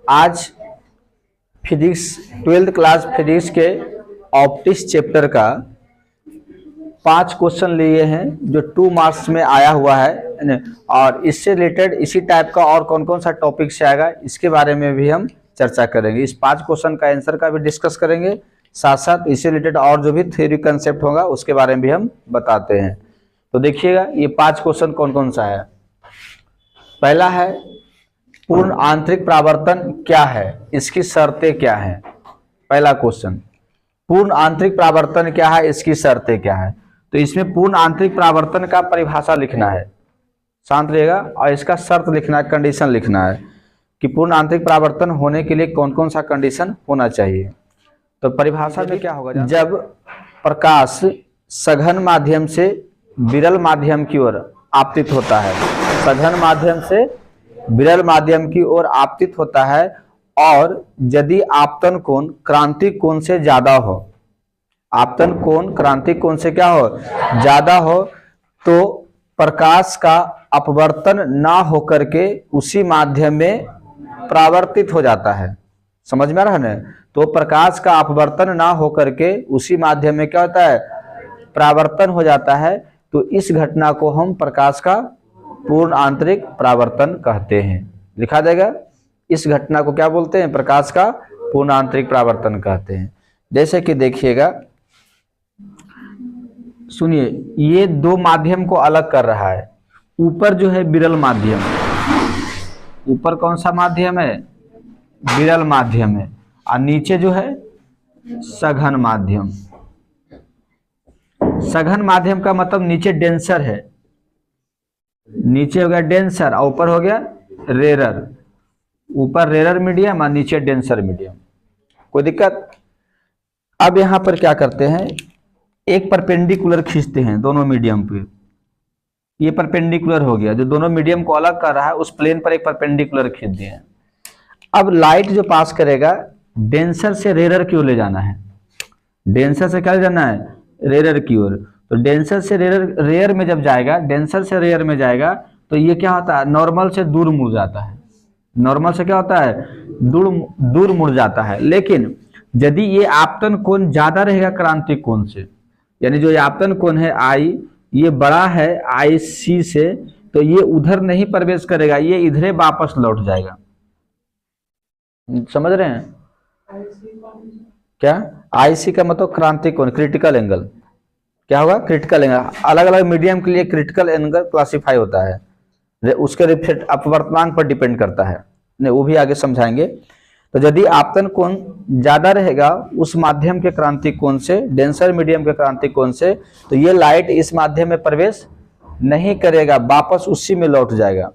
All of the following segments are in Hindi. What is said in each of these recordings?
आज फिजिक्स 12th क्लास फिजिक्स के ऑप्टिक्स चैप्टर का 5 क्वेश्चन लिए हैं जो 2 मार्क्स में आया हुआ है और इससे रिलेटेड इसी टाइप का और कौन कौन सा टॉपिक से आएगा इसके बारे में भी हम चर्चा करेंगे। इस 5 क्वेश्चन का आंसर का भी डिस्कस करेंगे, साथ साथ इससे रिलेटेड और जो भी थ्योरी कंसेप्ट होगा उसके बारे में भी हम बताते हैं। तो देखिएगा ये 5 क्वेश्चन कौन कौन सा है। पहला है पूर्ण आंतरिक परावर्तन क्या है, इसकी शर्तें क्या है। पहला क्वेश्चन, पूर्ण आंतरिक परावर्तन क्या है, इसकी शर्तें क्या है। तो इसमें पूर्ण आंतरिक परावर्तन का परिभाषा लिखना है, शांत रहेगा, और इसका शर्त लिखना है, कंडीशन लिखना है कि पूर्ण आंतरिक परावर्तन होने के लिए कौन कौन सा कंडीशन होना चाहिए। तो परिभाषा में क्या होगा, जब प्रकाश सघन माध्यम से विरल माध्यम की ओर आपतित होता है, सघन माध्यम से विरल माध्यम की ओर आपतित होता है और यदि आपतन कोण क्रांतिक कोण से ज्यादा हो, आपतन कोण क्रांतिक कोण से क्या हो, ज्यादा हो, तो प्रकाश का अपवर्तन ना होकर के उसी माध्यम में परावर्तित हो जाता है। समझ में आ रहा है ना। तो प्रकाश का अपवर्तन ना होकर के उसी माध्यम में क्या होता है, परावर्तन हो जाता है। तो इस घटना को हम प्रकाश का पूर्ण आंतरिक परावर्तन कहते हैं। लिखा जाएगा, इस घटना को क्या बोलते हैं, प्रकाश का पूर्ण आंतरिक परावर्तन कहते हैं। जैसे कि देखिएगा, सुनिए, ये 2 माध्यम को अलग कर रहा है। ऊपर जो है विरल माध्यम, ऊपर कौन सा माध्यम है, विरल माध्यम है, और नीचे जो है सघन माध्यम। सघन माध्यम का मतलब नीचे डेंसर है, नीचे हो गया डेंसर और ऊपर हो गया रेरर। ऊपर रेरर मीडियम और नीचे डेंसर मीडियम, कोई दिक्कत। अब यहां पर क्या करते हैं, एक परपेंडिकुलर खींचते हैं दोनों मीडियम पे। ये परपेंडिकुलर हो गया, जो दोनों मीडियम को अलग कर रहा है उस प्लेन पर एक परपेंडिकुलर खींच दिए। अब लाइट जो पास करेगा डेंसर से रेरर की ओर ले जाना है, डेंसर से क्या ले जाना है, रेरर की ओर। तो डेंसर से रेयर में जब जाएगा, डेंसर से रेयर में जाएगा तो ये क्या होता है, नॉर्मल से दूर मुड़ जाता है। नॉर्मल से क्या होता है, दूर मुड़ जाता है। लेकिन यदि ये आपतन कोण ज्यादा रहेगा क्रांतिक कोण से, यानी जो ये आपतन कोण है आई, ये बड़ा है आई सी से, तो ये उधर नहीं प्रवेश करेगा, ये इधरे वापस लौट जाएगा। समझ रहे हैं क्या, आई सी का मतलब क्रांतिक कोण, क्रिटिकल एंगल। क्या होगा, क्रिटिकल एंगल। अलग अलग मीडियम के लिए क्रिटिकल एंगल क्लासिफाई होता है, उसके रिफ्लेक्ट अपवर्तनांक पर डिपेंड करता है, नहीं वो भी आगे समझाएंगे। तो यदि आपतन कोण ज्यादा रहेगा उस माध्यम के क्रांतिक कोण से, डेंसर मीडियम के क्रांतिक कोण से, तो ये लाइट इस माध्यम में प्रवेश नहीं करेगा, वापस उसी में लौट जाएगा।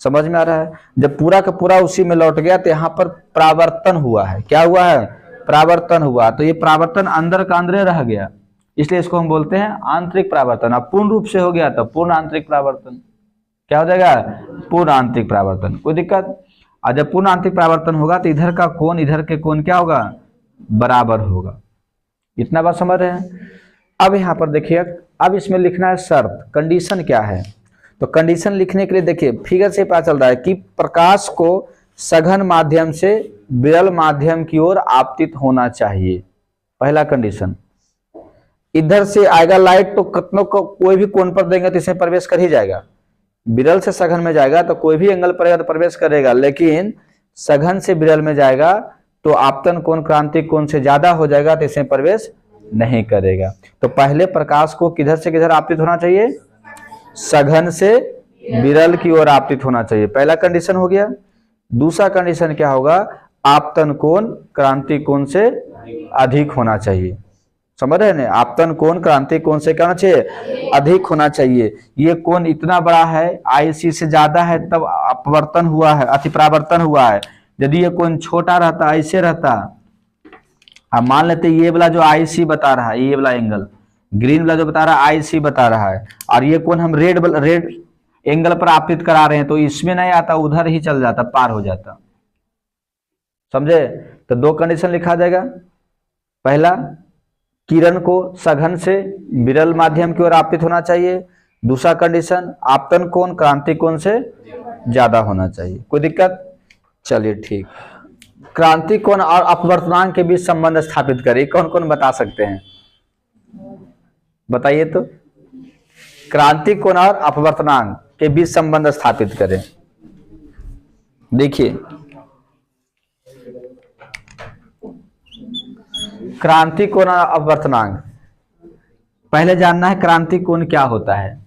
समझ में आ रहा है। जब पूरा का पूरा उसी में लौट गया तो यहाँ पर परावर्तन हुआ है। क्या हुआ है, परावर्तन हुआ। तो ये परावर्तन अंदर का अंदर रह गया, इसलिए इसको हम बोलते हैं आंतरिक परावर्तन। अब पूर्ण रूप से हो गया तो पूर्ण आंतरिक परावर्तन। क्या हो जाएगा, पूर्ण आंतरिक परावर्तन, कोई दिक्कत। और जब पूर्ण आंतरिक परावर्तन होगा तो इधर का कोण इधर के कोण क्या होगा, बराबर होगा। इतना बात समझ रहे हैं। अब यहाँ पर देखिए, अब इसमें लिखना है शर्त, कंडीशन क्या है। तो कंडीशन लिखने के लिए देखिए फिगर से पता चल रहा है कि प्रकाश को सघन माध्यम से विरल माध्यम की ओर आपतित होना चाहिए। पहला कंडीशन, इधर से आएगा लाइट तो कितनों को कोई भी कोण पर देंगे तो इसमें प्रवेश कर ही जाएगा। विरल से सघन में जाएगा तो कोई भी एंगल पड़ेगा तो प्रवेश करेगा, लेकिन सघन से विरल में जाएगा तो आपतन कोण क्रांतिक कोण से ज्यादा हो जाएगा तो इसमें प्रवेश नहीं करेगा। तो पहले प्रकाश को किधर से किधर आपतित होना चाहिए, सघन से विरल की ओर आपतित होना चाहिए। पहला कंडीशन हो गया। दूसरा कंडीशन क्या होगा, आपतन कोण क्रांतिक कोण से अधिक होना चाहिए। समझ रहे हैं, आपतन कोण क्रांतिक कोण से क्या होना चाहिए, अधिक होना चाहिए। ये कोण इतना बड़ा है, आई सी से ज्यादा है तब अपवर्तन हुआ है, अतिपरावर्तन हुआ है। यदि ये कोण छोटा रहता, ऐसे रहता, अब मान लेते ये वाला जो आई सी बता रहा है, ये वाला एंगल ग्रीन वाला जो बता रहा है आई सी बता रहा है, और ये कोण हम रेड एंगल पर आपतित करा रहे हैं, तो इसमें नहीं आता, उधर ही चल जाता, पार हो जाता। समझे। तो 2 कंडीशन लिखा जाएगा। पहला, किरण को सघन से विरल माध्यम की ओर आपतित होना चाहिए। दूसरा कंडीशन, आपतन कोण क्रांतिक कोण से ज्यादा होना चाहिए। कोई दिक्कत, चलिए ठीक। क्रांति कोण और अपवर्तनांक के बीच संबंध स्थापित करें, कौन कौन बता सकते हैं? बताइए तो। क्रांति कोण और अपवर्तनांक के बीच संबंध स्थापित करें। देखिए, क्रांति कोण और अपवर्तनांक, पहले जानना है क्रांति कोण क्या होता है।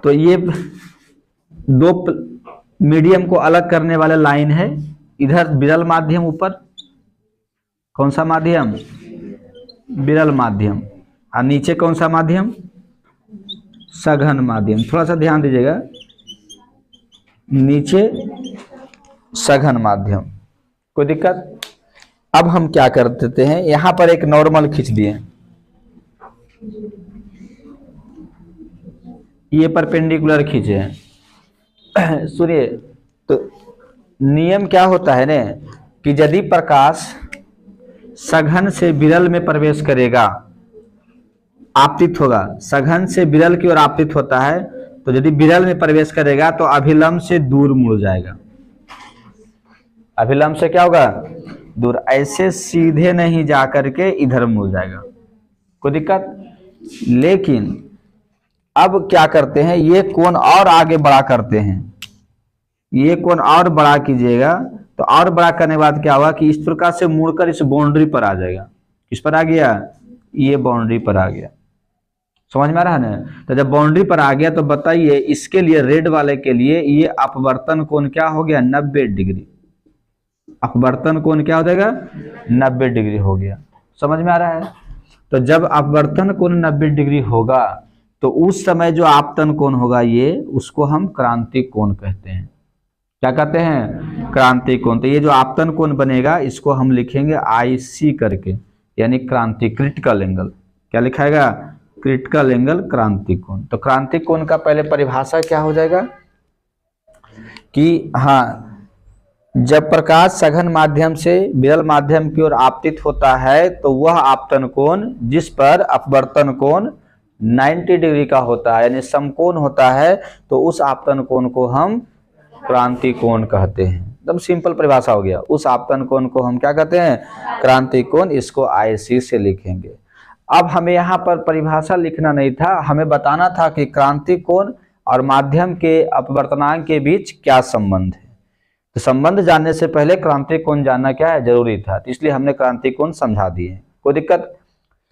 तो ये दो मीडियम को अलग करने वाले लाइन है, इधर विरल माध्यम, ऊपर कौन सा माध्यम? विरल माध्यम, और नीचे कौन सा माध्यम? सघन माध्यम। थोड़ा सा ध्यान दीजिएगा, नीचे सघन माध्यम। कोई दिक्कत? अब हम क्या कर देते हैं, यहां पर एक नॉर्मल खींच दिए, ये परपेंडिकुलर खींचे हैं। सुनिए, तो नियम क्या होता है ना कि यदि प्रकाश सघन से विरल में प्रवेश करेगा, आपतित होगा, सघन से विरल की ओर आपतित होता है, तो यदि विरल में प्रवेश करेगा तो अभिलंब से दूर मुड़ जाएगा। अभिलंब से क्या होगा? दूर। ऐसे सीधे नहीं जा करके इधर मुड़ जाएगा। कोई दिक्कत? लेकिन अब क्या करते हैं, ये कोण और आगे बड़ा करते हैं, ये कोण और बड़ा कीजिएगा, तो और बड़ा करने के बाद क्या होगा कि इस प्रकार से मुड़कर इस बाउंड्री पर आ जाएगा। किस पर आ गया? ये बाउंड्री पर आ गया। समझ में आ रहा है ना? तो जब बाउंड्री पर आ गया तो बताइए, इसके लिए रेड वाले के लिए ये अपवर्तन कोण क्या हो गया? 90 डिग्री। अपवर्तन कोण क्या हो जाएगा? 90 डिग्री हो गया। समझ में आ रहा है? तो जब अपवर्तन कोण 90 डिग्री होगा तो उस समय जो आपतन कोण होगा ये, उसको हम क्रांति कोण कहते हैं। क्या कहते हैं? क्रांति कोण। तो ये जो आपतन कोण बनेगा इसको हम लिखेंगे IC करके, यानी क्रांति, क्रिटिकल एंगल। क्या लिखाएगा? क्रिटिकल एंगल क्रांति कोण। तो क्रांति कोण का पहले परिभाषा क्या हो जाएगा कि हाँ, जब प्रकाश सघन माध्यम से विरल माध्यम की ओर आपतित होता है तो वह आपतन कोण जिस पर अपवर्तन कोण 90 डिग्री का होता है, यानी समकोण होता है, तो उस आपतन कोण को हम क्रांति कोण कहते हैं। एकदम सिंपल परिभाषा हो गया। उस आपतन कोण को हम क्या कहते हैं? क्रांति कोण। इसको IC से लिखेंगे। अब हमें यहाँ पर परिभाषा लिखना नहीं था, हमें बताना था कि क्रांति कोण और माध्यम के अपवर्तनांक के बीच क्या संबंध है। तो संबंध जानने से पहले क्रांति कोण जानना क्या है? जरूरी था, तो इसलिए हमने क्रांति कोण समझा दिए। कोई दिक्कत?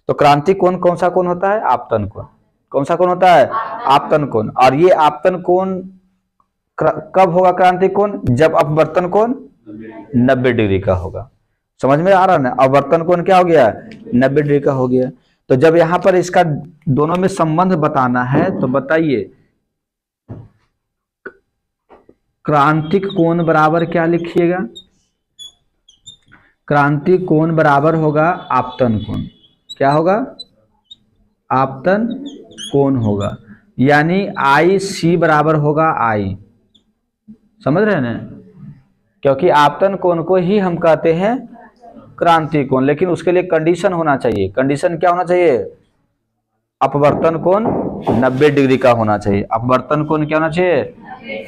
तो क्रांति कोण कौन सा कोण होता है? आपतन कोण। कौन सा कोण होता है? आपतन कोण। और ये आपतन कोण कब होगा क्रांति कोण? जब अपवर्तन कोण 90 डिग्री का होगा। समझ में आ रहा है ना? अपवर्तन कोण क्या हो गया? 90 डिग्री का हो गया। तो जब यहां पर इसका दोनों में संबंध बताना है तो बताइए, क्रांतिक कोण बराबर क्या लिखिएगा? क्रांतिक कोण बराबर होगा आपतन कोण। क्या होगा? आपतन कोण होगा, यानी IC बराबर होगा I। समझ रहे हैं ना? क्योंकि आपतन कोण को ही हम कहते हैं क्रांति कोण, लेकिन उसके लिए कंडीशन होना चाहिए। कंडीशन क्या होना चाहिए? अपवर्तन कोण 90 डिग्री का होना चाहिए। अपवर्तन कोण क्या होना चाहिए?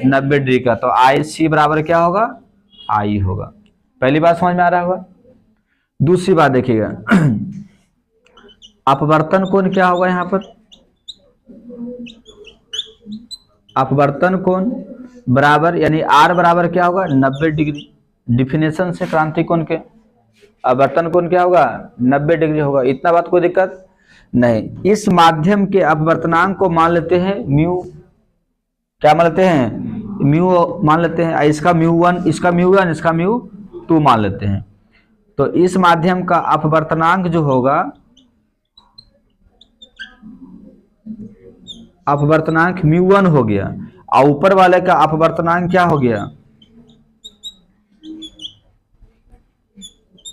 90 डिग्री का। तो IC बराबर क्या होगा? I होगा। पहली बात समझ में आ रहा होगा। दूसरी बात देखिएगा, अपवर्तन कोण क्या होगा यहाँ पर? अपवर्तन कोण बराबर, यानी R बराबर क्या होगा? 90 डिग्री। डिफिनेशन से क्रांति कोण के अपवर्तन कोण क्या होगा? 90 डिग्री होगा। इतना बात कोई दिक्कत नहीं। इस माध्यम के अपवर्तनांक को मान लेते हैं म्यू। क्या मान लेते हैं? म्यू मान लेते हैं। इसका μ1, इसका μ1, इसका μ2 मान लेते हैं। तो इस माध्यम का अपवर्तनांक जो होगा, अपवर्तनांक μ1 हो गया, और ऊपर वाले का अपवर्तनांक क्या हो गया?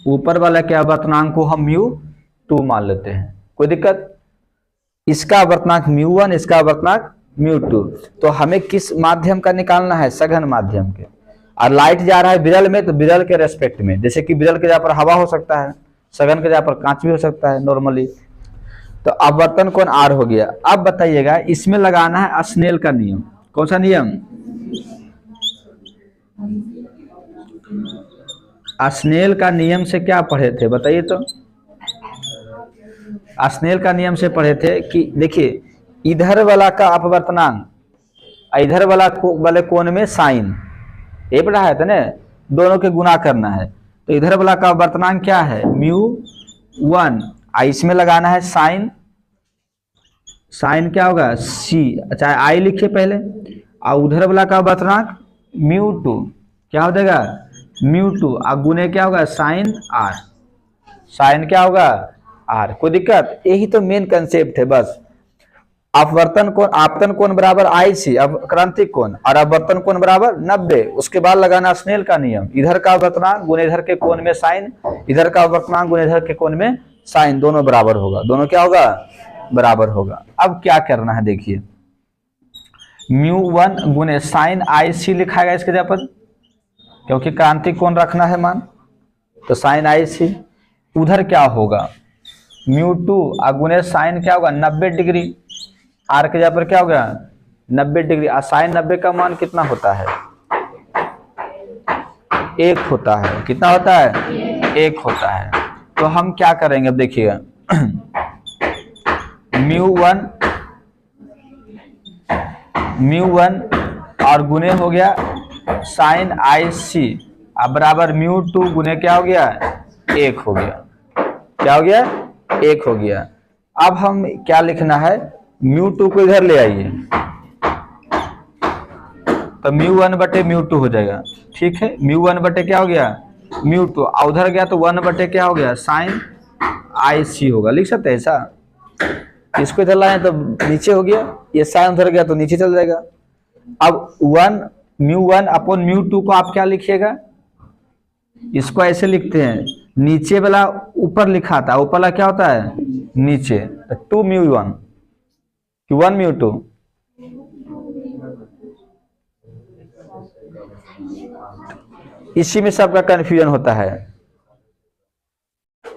ऊपर वाले के अपवर्तनांक को हम μ2 मान लेते हैं। कोई दिक्कत? इसका अपवर्तनांक μ1, इसका अपवर्तनांक μ2। तो हमें किस माध्यम का निकालना है? सघन माध्यम के। और लाइट जा रहा है विरल में, तो विरल के रेस्पेक्ट में, जैसे कि विरल के जगह पर हवा हो सकता है, सघन के जगह पर कांच भी हो सकता है नॉर्मली। तो अपवर्तन कोण R हो गया। अब बताइएगा, इसमें लगाना है स्नेल का नियम। कौन सा नियम? स्नेल का नियम से क्या पढ़े थे बताइए तो। स्नेल का नियम से पढ़े थे कि देखिए इधर वाला का अपवर्तनांक इधर वाला वाले कोण में साइन, ये पढ़ा है था ना, दोनों के गुना करना है। तो इधर वाला का अपवर्तनांक क्या है μ1, इसमें लगाना है साइन, साइन क्या होगा सी, अच्छा आई लिखिए पहले, और उधर वाला का अपवर्तनांक μ2 क्या हो जाएगा μ2, और गुने क्या होगा साइन आर, साइन क्या होगा आर। कोई दिक्कत? यही तो मेन कंसेप्ट है बस। अपवर्तन कोण, आपतन कोण बराबर आई सी, अब क्रांतिक कोण, और अपवर्तन कोण बराबर 90। उसके बाद लगाना स्नेल का नियम, इधर का अपवर्तनांक गुने इधर के कोण में साइन, इधर का अपवर्तनांक गुने इधर के कोण में साइन, दोनों बराबर होगा, दोनों क्या होगा बराबर होगा। अब क्या करना है देखिए, μ1 गुने साइन आई सी लिखा गया इसके जगह पर, क्योंकि क्रांतिक कोण रखना है मान, तो साइन आई सी। उधर क्या होगा μ2 गुने साइन क्या होगा 90 डिग्री, आर के जगह पर क्या होगा 90 डिग्री, और साइन 90 का मान कितना होता है 1 होता है। कितना होता है 1 होता है। तो हम क्या करेंगे अब देखिएगा μ1 और गुने हो गया साइन आई सी, अब बराबर μ2 गुने क्या हो गया 1 हो गया, क्या हो गया 1 हो गया। अब हम क्या लिखना है μ2 को इधर ले आइए, तो μ1 बटे μ2 हो जाएगा, ठीक है। μ1 बटे क्या हो गया μ2, उधर गया तो 1 बटे क्या हो गया साइन आई सी होगा, लिख सकते हैं ऐसा। इसको इधर लाए तो नीचे हो गया, ये साइन उधर गया तो नीचे चल जाएगा। अब μ1 अपॉन μ2 को आप क्या लिखिएगा, इसको ऐसे लिखते हैं, नीचे वाला ऊपर लिखा था, ऊपर वाला क्या होता है नीचे, 2 μ1 कि 1 μ2, इसी में सबका कंफ्यूजन होता है,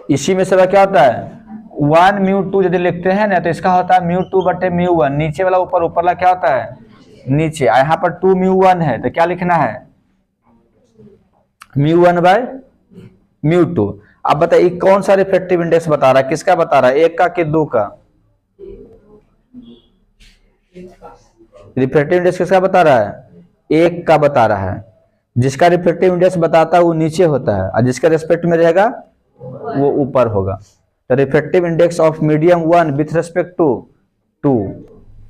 इसी में सबका क्या होता है 1 μ2 यदि लिखते हैं ना तो इसका होता है μ2 बटे μ1, नीचे वाला ऊपर, ऊपर वाला क्या होता है नीचे, यहाँ पर 2 μ1 है तो क्या लिखना है μ1 बाय μ2। अब बताइए कौन सा रिफ्रैक्टिव इंडेक्स बता रहा है, किसका बता रहा है, 1 का कि 2 का? रिफ्रैक्टिव इंडेक्स किसका बता रहा है 1 का बता रहा है। जिसका रिफ्रैक्टिव इंडेक्स बताता है वो नीचे होता है, और जिसका रेस्पेक्ट में रहेगा वो ऊपर होगा। तो refractive index of medium 1 with respect to 2,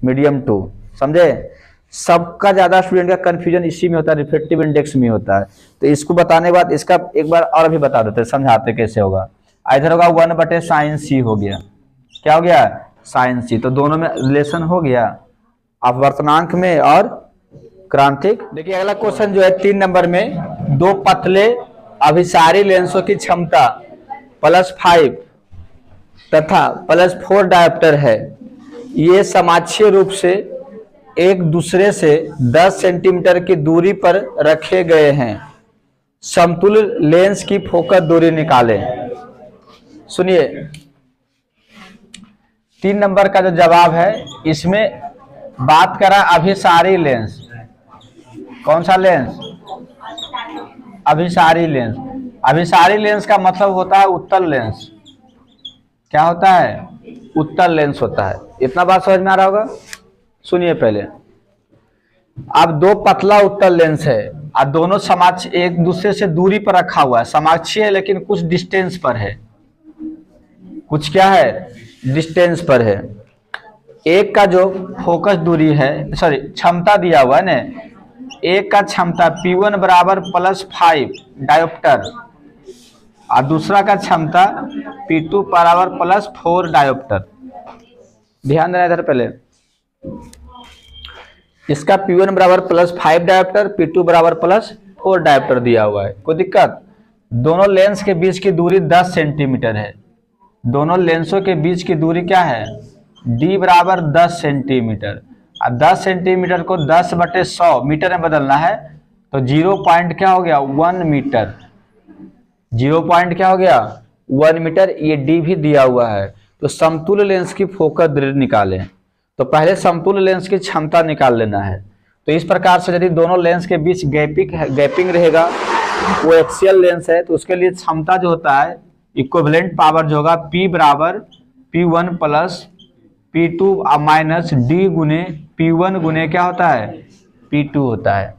medium 2, समझे। सबका ज्यादा स्टूडेंट का कंफ्यूजन इसी में होता है, रिफ्रैक्टिव इंडेक्स में होता है। तो इसको बताने के बाद इसका एक बार और भी बता देते, समझाते कैसे होगा। इधर होगा 1 बटे साइन सी हो गया, क्या हो गया साइन सी, तो दोनों में रिलेशन हो गया अपवर्तनांक में और क्रांतिक। देखिए अगला क्वेश्चन जो है 3 नंबर में, 2 पतले अभिसारी लेंसों की क्षमता +5 तथा +4 डायोप्टर है, ये समाक्षीय रूप से एक दूसरे से 10 सेंटीमीटर की दूरी पर रखे गए हैं, समतुल्य लेंस की फोकस दूरी निकालें। सुनिए 3 नंबर का जो जवाब है इसमें बात करा अभिसारी लेंस, कौन सा लेंस अभिसारी लेंस। अभिसारी लेंस का मतलब होता है उत्तल लेंस, क्या होता है उत्तल लेंस होता है। इतना बात समझ में आ रहा होगा। सुनिए पहले, अब 2 पतला उत्तल लेंस है और दोनों समाक्ष एक दूसरे से दूरी पर रखा हुआ है, समाक्षीय है लेकिन कुछ डिस्टेंस पर है, कुछ क्या है डिस्टेंस पर है। एक का जो फोकस दूरी है, सॉरी क्षमता दिया हुआ है ना, एक का क्षमता P1 बराबर +5 डायोप्टर और दूसरा का क्षमता P2 बराबर +4 डायोप्टर। ध्यान देना इधर पहले, इसका P1 बराबर +5 डायोप्टर, P2 बराबर +4 डायोप्टर दिया हुआ है। कोई दिक्कत? दोनों लेंस के बीच की दूरी 10 सेंटीमीटर है, दोनों लेंसों के बीच की दूरी क्या है D बराबर 10 सेंटीमीटर, और 10 सेंटीमीटर को 10/100 मीटर में बदलना है, तो 0 पॉइंट क्या हो गया 1 मीटर, 0 पॉइंट क्या हो गया 1 मीटर। ये D भी दिया हुआ है। तो समतुल्य लेंस की फोकस दूरी निकालें, तो पहले समतुल्य लेंस की क्षमता निकाल लेना है। तो इस प्रकार से यदि दोनों लेंस के बीच गैपिंग रहेगा वो एक्सियल लेंस है तो उसके लिए क्षमता जो होता है इक्विवेलेंट पावर जो होगा P बराबर P1 plus P2 minus D गुने P1 गुने क्या होता है P2 होता है।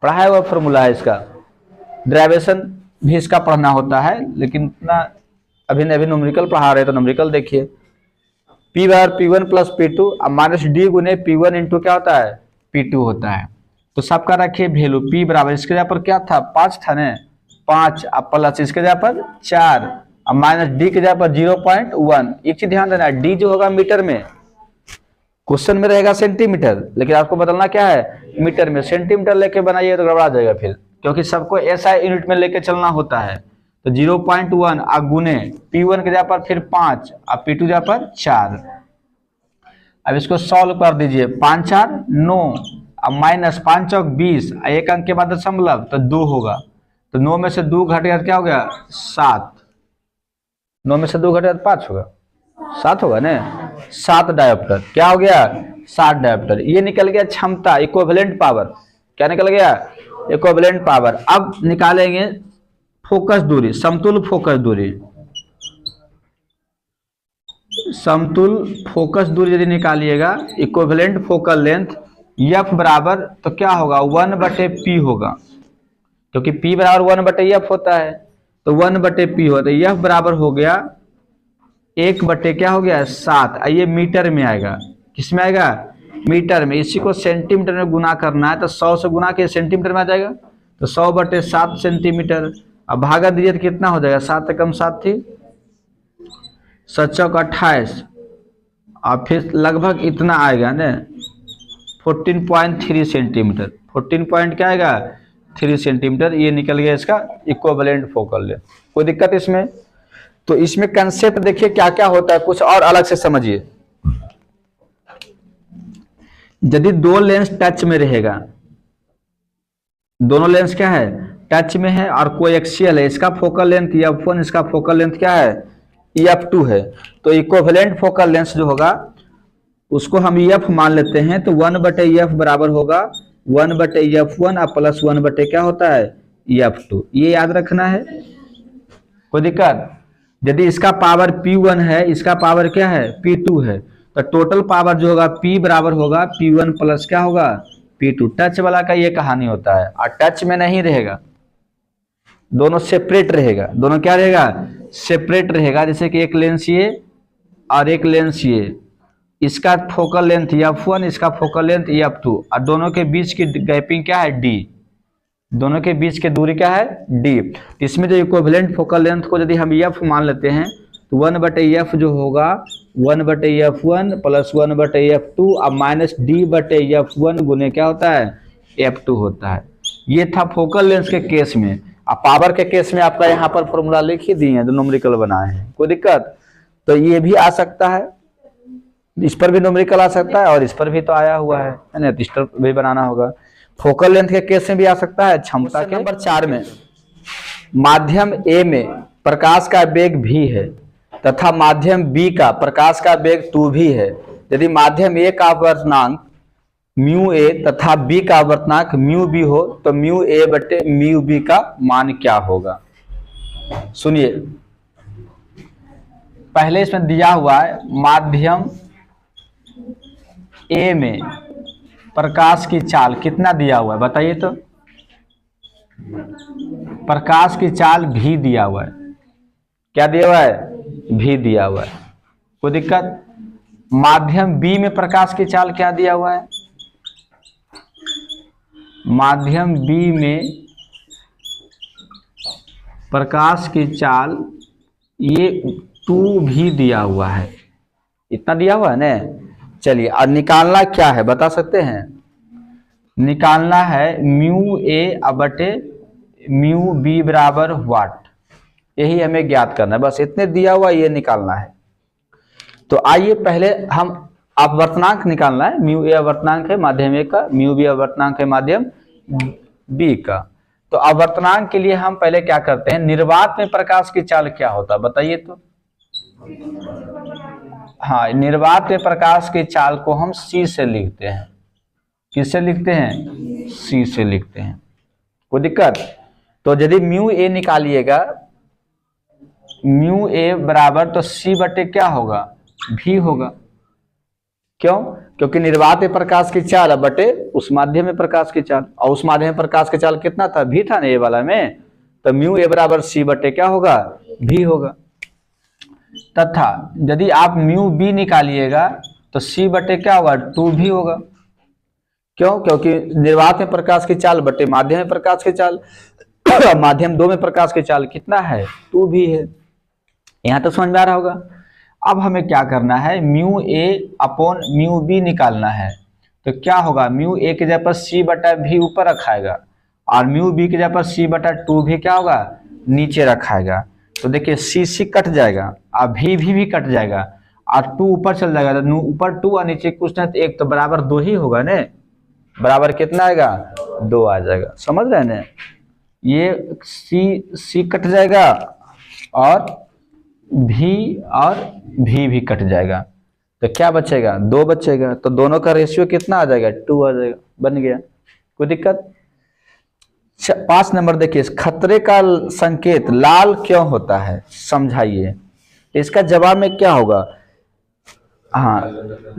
पढ़ा हुआ फॉर्मूला है इसका, डेरिवेशन भी इसका पढ़ना होता है, लेकिन इतना अभी न्यूमेरिकल पढ़ा रहे तो न्यूमेरिकल देखिए। P बराबर P1 plus P2 minus D गुने P1 इंटू क्या होता है P2 होता है। तो सबका रखिए वैल्यू P बराबर इसके जगह पर क्या था 5 था ना 5 अब प्लस इसके जगह पर 4 अब माइनस D के जगह पर 0.1। एक चीज ध्यान देना D जो होगा मीटर में, क्वेश्चन में रहेगा सेंटीमीटर, लेकिन आपको बदलना क्या है मीटर में। सेंटीमीटर लेके बनाइए तो गड़बड़ा जाएगा फिर, क्योंकि सबको SI यूनिट में लेके चलना होता है। तो 0.1 अब गुने P1 के जगह पर फिर 5 अब P2 जगह पर 4। अब इसको सॉल्व कर दीजिए 5 4 9 अब माइनस 5 चौक 20 एक अंक के बाद दशमलव तो 2 होगा। तो 9 में से 2 घट गया क्या हो गया 7, 9 में से 2 घट गया 5 होगा 7 होगा ना 7 डायोप्टर क्या हो गया 7 डायोप्टर। ये निकल गया क्षमता इक्विवेलेंट पावर। क्या निकल गया इक्विवेलेंट पावर। अब निकालेंगे फोकस दूरी, समतुल फोकस दूरी। समतुल फोकस दूरी यदि निकालिएगा इक्विवेलेंट फोकल लेंथ F बराबर तो क्या होगा 1/P होगा, क्योंकि P बराबर 1/F होता है तो 1/P होता है। F बराबर हो गया 1/, क्या हो गया 7। ये मीटर में आएगा, किस में आएगा मीटर में। इसी को सेंटीमीटर में गुना करना है तो 100 से गुना के सेंटीमीटर में आ जाएगा तो 100/7 सेंटीमीटर। अब भागा दीजिए तो कितना हो जाएगा 7 कम 7 थी 7 चौक 28 और फिर लगभग इतना आएगा ना 14.3 सेंटीमीटर। 14 पॉइंट क्या आएगा 3 सेंटीमीटर। ये निकल गया इसका इक्विवेलेंट फोकल लेंथ। कोई दिक्कत इसमें? तो इसमें कंसेप्ट देखिए क्या क्या होता है, कुछ और अलग से समझिए। यदि दो लेंस टच में रहेगा, दोनों लेंस क्या है टच में है और कोई एक्सियल है, इसका फोकल लेंथ F1 इसका फोकल लेंथ क्या है F2 है, तो इक्विवेलेंट फोकल लेंथ जो होगा उसको हम F मान लेते हैं। तो 1/F बराबर होगा 1/F1 और प्लस 1/ क्या होता है F2। ये याद रखना है, कोई दिक्कत? यदि इसका पावर P1 है इसका पावर क्या है P2 है, तो टोटल पावर जो होगा P बराबर होगा P1 प्लस क्या होगा P2। टच वाला का ये कहानी होता है, और टच में नहीं रहेगा, दोनों सेपरेट रहेगा। दोनों क्या रहेगा सेपरेट रहेगा। जैसे कि एक लेंस ये और एक लेंस ये, इसका फोकल लेंथ F1 इसका फोकल लेंथ F2 और दोनों के बीच की गैपिंग क्या है D, दोनों के बीच की दूरी क्या है D। इसमें जो इक्विवेलेंट फोकल लेंथ को यदि हम F मान लेते हैं तो 1/F जो होगा 1/F1 प्लस 1/F2 और माइनस D/F1 गुने क्या होता है F2 होता है। ये था फोकल लेंस के केस में। अब पावर के केस में आपका यहाँ पर फॉर्मूला लिख ही दिए हैं जो न्यूमेरिकल बनाए हैं, कोई दिक्कत? तो ये भी आ सकता है, इस पर भी न्यूमेरिकल आ सकता है और इस पर भी तो आया हुआ है ना, इस पर भी बनाना होगा। फोकल लेंथ के केस में भी आ सकता है। क्षमता के नंबर 4 में माध्यम A में प्रकाश का वेग v है तथा माध्यम B का प्रकाश का वेग 2v है। यदि माध्यम A का अपवर्तनांक μA तथा B का अपवर्तनांक μB हो तो μA/μB का मान क्या होगा? सुनिए, पहले इसमें दिया हुआ है माध्यम A में प्रकाश की चाल कितना दिया हुआ है बताइए तो। प्रकाश की चाल v दिया हुआ है, क्या दिया हुआ है v दिया हुआ है, कोई दिक्कत? माध्यम B में प्रकाश की चाल क्या दिया हुआ है? माध्यम B में प्रकाश की चाल ये 2v दिया हुआ है, इतना दिया हुआ है ना। चलिए और निकालना क्या है बता सकते हैं? निकालना है μA/μB बराबर वाट, यही हमें ज्ञात करना है, बस इतने दिया हुआ ये निकालना है। तो आइए पहले हम अपवर्तनांक निकालना है। μA अपवर्तनांक है माध्यम A का, μB अपवर्तनांक है माध्यम B का। तो अपवर्तनांक के लिए हम पहले क्या करते हैं, निर्वात में प्रकाश की चाल क्या होता है बताइए तो। हाँ, निर्वात में प्रकाश की चाल को हम C से लिखते हैं। किससे लिखते हैं? C से लिखते हैं, कोई दिक्कत? तो यदि म्यू ए निकालिएगा, म्यू ए बराबर तो सी बटे क्या होगा, भी होगा। क्यों? क्योंकि निर्वात प्रकाश की चाल बटे उस माध्यम में प्रकाश की चाल, और उस माध्यम में प्रकाश की चाल कितना था, भी था ना ए वाला में, तो म्यू ए बराबर सी बटे क्या होगा, भी होगा। तथा यदि आप म्यू बी निकालिएगा तो सी बटे क्या होगा, 2 भी होगा। क्यों? क्योंकि निर्वात में प्रकाश की चाल बटे माध्यम में प्रकाश की चाल, माध्यम 2 में प्रकाश की चाल कितना है, 2 भी है। यहां तो समझ में आ रहा होगा। अब हमें क्या करना है, mu A upon mu B निकालना है। तो क्या होगा, म्यू ए की जगह पर सी बटा भी ऊपर रखाएगा, और म्यू बी की जगह पर सी बटा 2 भी क्या होगा, नीचे रखाएगा। तो देखिए सी सी कट जाएगा और भी कट जाएगा, और 2 ऊपर चल जाएगा, तो ऊपर 2 और नीचे कुछ ना एक, तो बराबर 2 ही होगा ने, बराबर कितना आएगा, 2 आ जाएगा। समझ रहे हैं ना, ये सी कट जाएगा और भी कट जाएगा, तो क्या बचेगा, 2 बचेगा। तो दोनों का रेशियो कितना आ जाएगा, 2 आ जाएगा। बन गया, कोई दिक्कत। 5 नंबर देखिए, खतरे का संकेत लाल क्यों होता है, समझाइए। इसका जवाब में क्या होगा, हाँ,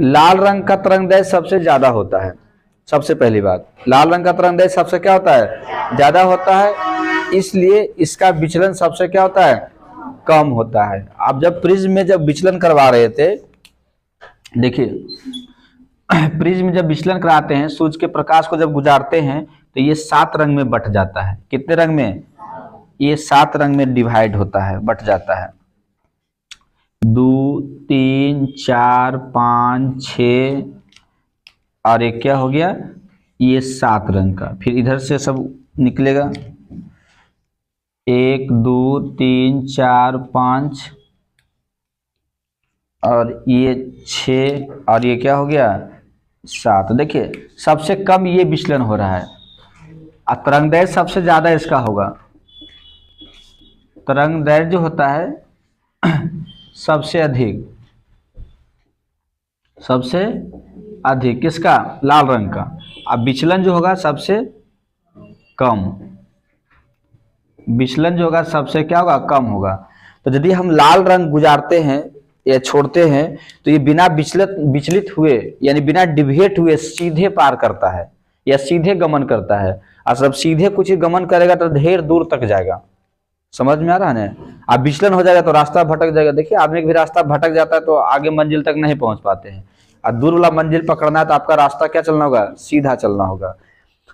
लाल रंग का तरंगदैर्घ्य सबसे ज्यादा होता है। सबसे पहली बात, लाल रंग का तरंगदैर्घ्य सबसे क्या होता है, ज्यादा होता है, इसलिए इसका विचलन सबसे क्या होता है, कम होता है। आप जब प्रिज्म में जब विचलन करवा रहे थे, देखिए प्रिज्म में जब विचलन कराते हैं, सूर्य के प्रकाश को जब गुजारते हैं, तो ये 7 रंग में बट जाता है। कितने रंग में, ये 7 रंग में डिवाइड होता है, बट जाता है। 2 3 4 5 6, और एक क्या हो गया, ये 7 रंग का। फिर इधर से सब निकलेगा, 1 2 3 4 5, और ये 6, और ये क्या हो गया, 7। देखिए सबसे कम ये विचलन हो रहा है, और तरंगदैर्घ्य सबसे ज्यादा इसका होगा। तरंगदैर्घ्य जो होता है सबसे अधिक किसका, लाल रंग का। अब विचलन जो होगा सबसे कम, विचलन जो होगा सबसे क्या होगा, कम होगा। तो यदि हम लाल रंग गुजारते हैं या छोड़ते हैं, तो ये बिना विचलित हुए, यानी बिना डिविएट हुए सीधे पार करता है या सीधे गमन करता है। और सब सीधे कुछ ही गमन करेगा तो ढेर दूर तक जाएगा। समझ में आ रहा है ना। अब विचलन हो जाएगा तो रास्ता भटक जाएगा। देखिए आदमी का भी रास्ता भटक जाता है तो आगे मंजिल तक नहीं पहुंच पाते हैं, और दूर वाला मंजिल पकड़ना है तो आपका रास्ता क्या चलना होगा, सीधा चलना होगा।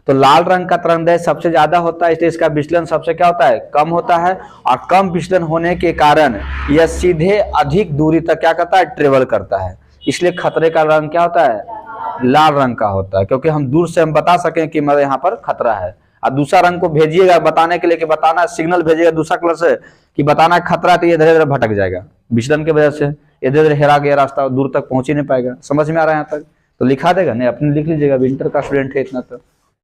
तो लाल रंग का तरंगदैर्घ्य सबसे ज्यादा होता है, इसलिए इसका विचलन सबसे क्या होता है, कम होता है। और कम विचलन होने के कारण यह सीधे अधिक दूरी तक क्या करता है, ट्रेवल करता है। इसलिए खतरे का रंग क्या होता है, लाल रंग का होता है, क्योंकि हम दूर से हम बता सकें कि मेरे यहाँ पर खतरा है। और दूसरा रंग को भेजिएगा बताने के लिए कि बताना, सिग्नल भेजिएगा दूसरा कलर से कि बताना खतरा, तो ये धीरे धीरे भटक जाएगा विचलन की वजह से, ये धीरे धीरे हेरा गया रास्ता, दूर तक पहुंच ही नहीं पाएगा। समझ में आ रहा है यहाँ तक, तो लिखा देगा नहीं, अपने लिख लीजिएगा, विंटर का स्टूडेंट है इतना तो।